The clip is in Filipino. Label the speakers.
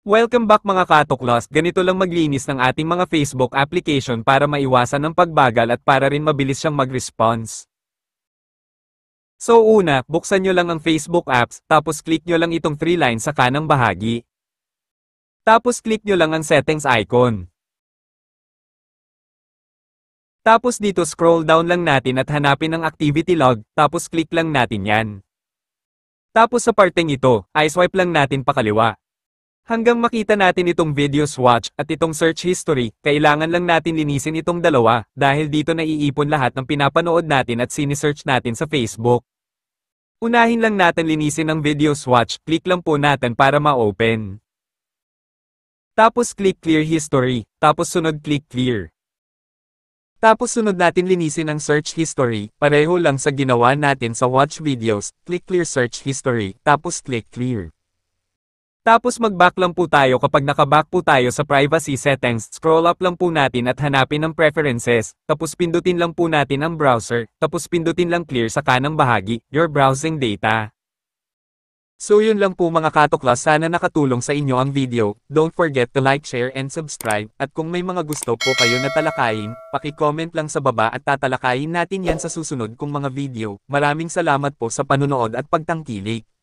Speaker 1: Welcome back mga katuklas, ganito lang maglinis ng ating mga Facebook application para maiwasan ng pagbagal at para rin mabilis siyang mag-response. So una, buksan nyo lang ang Facebook apps, tapos click nyo lang itong 3 lines sa kanang bahagi. Tapos click nyo lang ang settings icon. Tapos dito scroll down lang natin at hanapin ang activity log, tapos click lang natin yan. Tapos sa parteng ito, ay swipe lang natin pakaliwa. Hanggang makita natin itong videos watch at itong search history, kailangan lang natin linisin itong dalawa, dahil dito naiipon lahat ng pinapanood natin at sinisearch natin sa Facebook. Unahin lang natin linisin ang videos watch, click lang po natin para ma-open. Tapos click clear history, tapos sunod click clear. Tapos sunod natin linisin ang search history, pareho lang sa ginawa natin sa watch videos, click clear search history, tapos click clear. Tapos mag-back lang po tayo kapag naka-back po tayo sa privacy settings, scroll up lang po natin at hanapin ang preferences, tapos pindutin lang po natin ang browser, tapos pindutin lang clear sa kanang bahagi, your browsing data. So yun lang po mga katuklas, sana nakatulong sa inyo ang video, don't forget to like, share and subscribe, at kung may mga gusto po kayo na talakayin, paki-comment lang sa baba at tatalakayin natin yan sa susunod kong mga video. Maraming salamat po sa panunood at pagtangkilik.